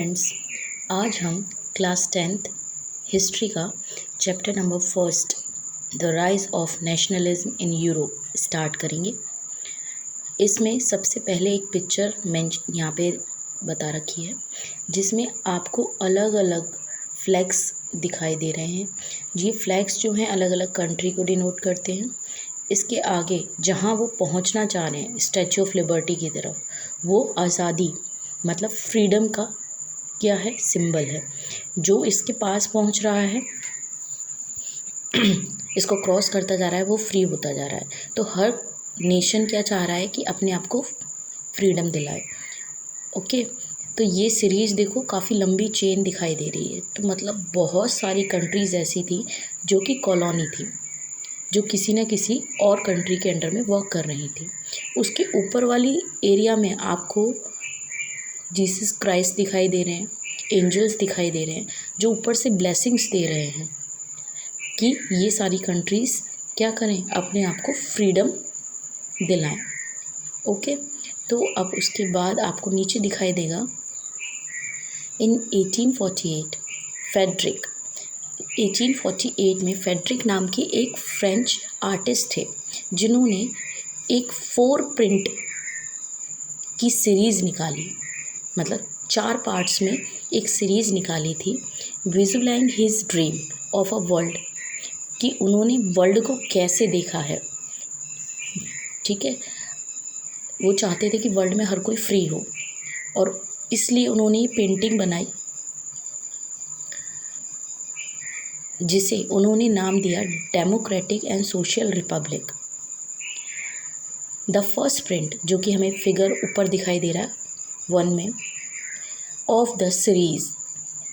Friends, आज हम class 10th history का chapter number first the rise of nationalism in Europe start करेंगे। इसमें सबसे पहले एक पिक्चर मैं यहाँ पे बता रखी है जिसमें आपको अलग अलग फ्लैग्स दिखाई दे रहे हैं। ये फ्लैग्स जो हैं अलग अलग कंट्री को डिनोट करते हैं। इसके आगे जहाँ वो पहुँचना चाह रहे हैं स्टैचू ऑफ लिबर्टी की तरफ, वो आज़ादी मतलब फ्रीडम का क्या है, सिंबल है। जो इसके पास पहुंच रहा है इसको क्रॉस करता जा रहा है, वो फ्री होता जा रहा है। तो हर नेशन क्या चाह रहा है कि अपने आप को फ्रीडम दिलाए। ओके, तो ये सीरीज़ देखो काफ़ी लंबी चेन दिखाई दे रही है। तो मतलब बहुत सारी कंट्रीज़ ऐसी थी जो कि कॉलोनी थी, जो किसी न किसी और कंट्री के अंडर में वर्क कर रही थी। उसके ऊपर वाली एरिया में आपको जीसस क्राइस्ट दिखाई दे रहे हैं, एंजल्स दिखाई दे रहे हैं जो ऊपर से ब्लेसिंग्स दे रहे हैं कि ये सारी कंट्रीज़ क्या करें, अपने आप को फ्रीडम दिलाएं। ओके, तो अब उसके बाद आपको नीचे दिखाई देगा इन 1848 फेडरिक 1848 में फेडरिक नाम की एक फ्रेंच आर्टिस्ट थे जिन्होंने एक 4 प्रिंट की सीरीज़ निकाली, मतलब 4 पार्ट्स में एक सीरीज़ निकाली थी, visualising his dream of a world, कि उन्होंने वर्ल्ड को कैसे देखा है। ठीक है, वो चाहते थे कि वर्ल्ड में हर कोई फ्री हो और इसलिए उन्होंने ये पेंटिंग बनाई जिसे उन्होंने नाम दिया democratic and social Republic. The first print जो कि हमें फिगर ऊपर दिखाई दे रहा है 1 में of the series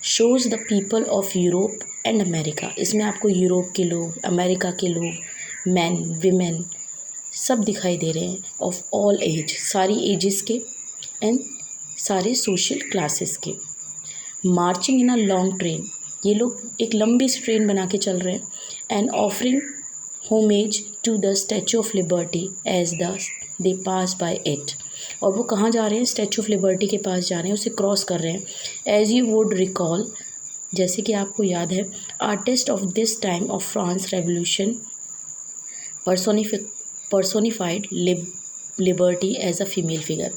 shows the people of Europe and America. इसमें आपको यूरोप के लोग, अमेरिका के लोग, मैन विमेन सब दिखाई दे रहे हैं, ऑफ ऑल एज, सारी एजेस के एंड सारे सोशल क्लासेस के, marching in a long train. ये लोग एक लंबी सी ट्रेन बना के चल रहे हैं, and offering homage to the statue of liberty as the they pass by it. और वो कहाँ जा रहे हैं, स्टैचू ऑफ लिबर्टी के पास जा रहे हैं, उसे क्रॉस कर रहे हैं। एज यू वुड रिकॉल, जैसे कि आपको याद है, artist of this time of France revolution personified liberty as a female figure.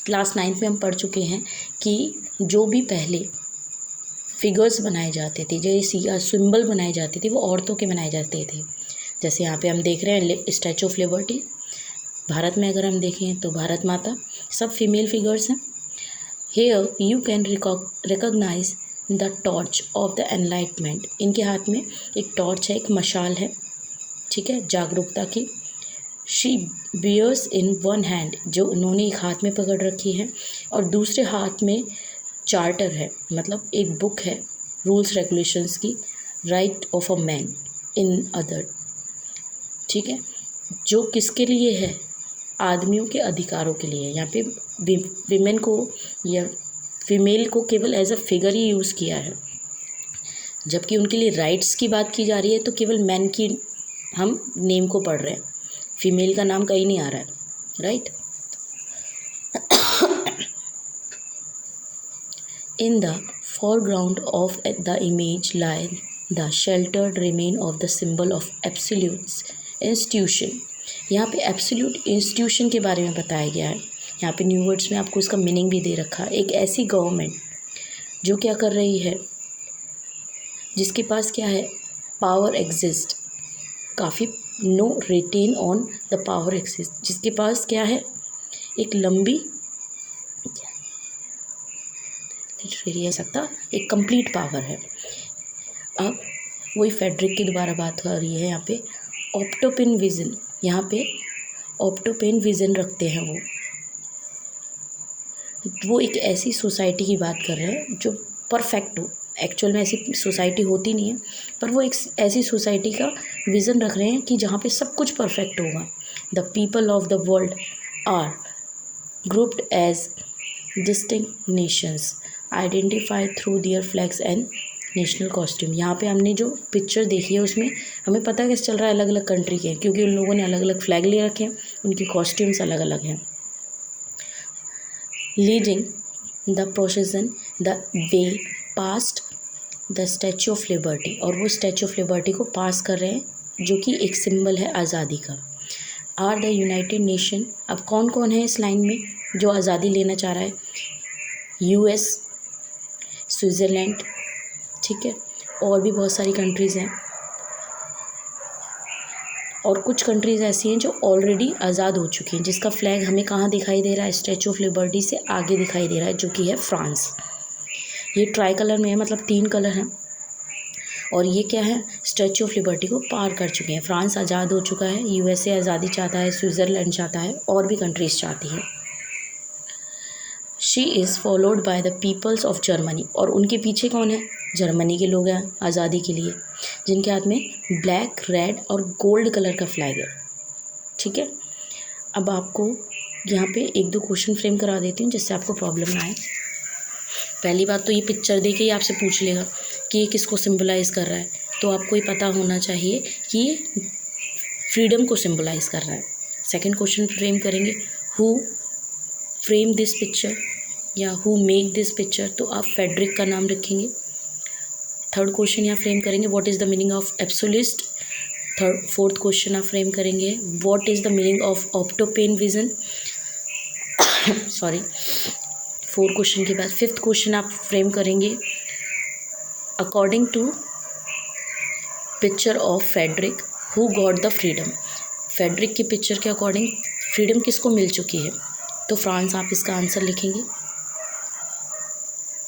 Class 9th में हम पढ़ चुके हैं कि जो भी पहले फिगर्स बनाए जाते थे, जो सिंबल बनाए जाते थे, वो औरतों के बनाए जाते थे। जैसे यहाँ पे हम देख रहे हैं स्टैचू ऑफ लिबर्टी, भारत में अगर हम देखें तो भारत माता, सब फीमेल फिगर्स हैं। Here you can recognise the torch of the enlightenment. इनके हाथ में एक टॉर्च है, एक मशाल है, ठीक है, जागरूकता की। She bears in one hand, जो उन्होंने एक हाथ में पकड़ रखी है, और दूसरे हाथ में चार्टर है, मतलब एक बुक है रूल्स रेगुलेशंस की, right of a man in other. ठीक है, जो किसके लिए है, आदमियों के अधिकारों के लिए। यहाँ पे विमेन को या फीमेल को केवल एज अ फिगर ही यूज़ किया है, जबकि उनके लिए राइट्स की बात की जा रही है तो केवल मैन की हम नेम को पढ़ रहे हैं, फीमेल का नाम कहीं नहीं आ रहा है, right. In the foreground of the image lie the sheltered remain of the symbol of absolute institution। यहाँ पे एब्सोल्यूट इंस्टीट्यूशन के बारे में बताया गया है। यहाँ पे न्यू वर्ड्स में आपको इसका मीनिंग भी दे रखा है। एक ऐसी गवर्नमेंट जो क्या कर रही है, जिसके पास क्या है, पावर एग्जिस्ट, काफ़ी no written on the power exist, जिसके पास क्या है, एक लंबी सकता एक कंप्लीट पावर है। अब वही फेडरिक की दोबारा बात हो रही है यहाँ पे। ऑप्टोपेन विजन, यहाँ पे ऑप्टोपेन विजन रखते हैं वो एक ऐसी सोसाइटी की बात कर रहे हैं जो परफेक्ट हो। एक्चुअल में ऐसी सोसाइटी होती नहीं है, पर वो एक ऐसी सोसाइटी का विज़न रख रहे हैं कि जहाँ पे सब कुछ परफेक्ट होगा। The people of the world are grouped as distinct nations identified through their flags and national costume. यहाँ पे हमने जो पिक्चर देखी है उसमें हमें पता कैसे चल रहा है अलग अलग कंट्री के, क्योंकि उन लोगों ने अलग अलग फ्लैग ले रखे हैं, उनकी कॉस्ट्यूम्स अलग अलग हैं। Leading the प्रोसेसन the way past the statue of liberty, और वो स्टैचू ऑफ लिबर्टी को पास कर रहे हैं जो कि एक सिंबल है आज़ादी का। आर द यूनाइटेड नेशन, अब कौन कौन है इस लाइन में जो आज़ादी लेना चाह रहा है? यूएस, स्विट्ज़रलैंड, ठीक है, और भी बहुत सारी कंट्रीज़ हैं, और कुछ कंट्रीज़ ऐसी हैं जो ऑलरेडी आज़ाद हो चुकी हैं, जिसका फ्लैग हमें कहाँ दिखाई दे रहा है? स्टैचू ऑफ लिबर्टी से आगे दिखाई दे रहा है, जो कि है फ्रांस। ये ट्राई कलर में है, मतलब 3 कलर हैं, और ये क्या है? स्टैचू ऑफ लिबर्टी को पार कर चुके हैं। फ्रांस आज़ाद हो चुका है, यूएसए आज़ादी चाहता है, स्विट्ज़रलैंड चाहता है, और भी कंट्रीज़ चाहती हैं। She is followed by the peoples of Germany, और उनके पीछे कौन है? जर्मनी के लोग हैं आज़ादी के लिए, जिनके हाथ में ब्लैक, रेड और गोल्ड कलर का फ्लैग है, ठीक है। अब आपको यहाँ पे 1-2 क्वेश्चन फ्रेम करा देती हूँ जिससे आपको प्रॉब्लम ना आए। पहली बात तो ये पिक्चर देख के ही आपसे पूछ लेगा कि ये किसको सिंबलाइज कर रहा है, तो आपको ये पता होना चाहिए कि ये फ्रीडम को सिंबलाइज कर रहा है। सेकंड क्वेश्चन फ्रेम करेंगे, हु फ्रेम दिस पिक्चर या हु मेक दिस पिक्चर, तो आप फेडरिक का नाम रखेंगे। थर्ड क्वेश्चन यहाँ फ्रेम करेंगे, what is the meaning of absolute. Fourth question आप फ्रेम करेंगे, what is the meaning of utopian vision. Sorry, 4 question के बाद 5th क्वेश्चन आप फ्रेम करेंगे, according to picture of Frederick who got the freedom. Frederick की picture के according freedom किसको मिल चुकी है? तो फ्रांस, आप इसका आंसर लिखेंगे।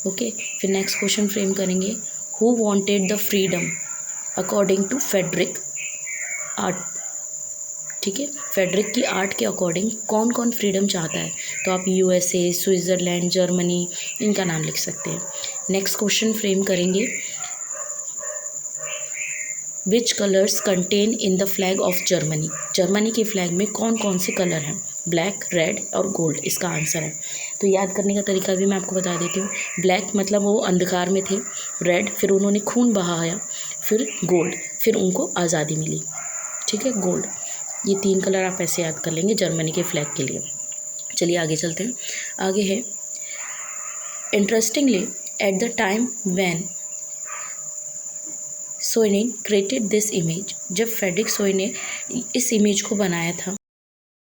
ओके, फिर नेक्स्ट क्वेश्चन फ्रेम करेंगे, who wanted the freedom according to Frederic art, ठीक है। फेडरिक की आर्ट के अकॉर्डिंग कौन कौन फ्रीडम चाहता है? तो आप यूएसए, स्विट्ज़रलैंड, जर्मनी, इनका नाम लिख सकते हैं। नेक्स्ट क्वेश्चन फ्रेम करेंगे, which colours contain in the flag of Germany. Germany के फ्लैग में कौन कौन से कलर हैं? ब्लैक, रेड और गोल्ड इसका आंसर है। तो याद करने का तरीका भी मैं आपको बता देती हूँ। ब्लैक मतलब वो अंधकार में थे, रेड फिर उन्होंने खून बहाया, फिर गोल्ड फिर उनको आज़ादी मिली, ठीक है, गोल्ड। ये 3 कलर आप ऐसे याद कर लेंगे जर्मनी के फ्लैग के लिए। चलिए आगे चलते हैं। आगे है, interestingly at the time when Sorrieu created this image, जब फ्रेडरिक सोइने इस इमेज को बनाया था,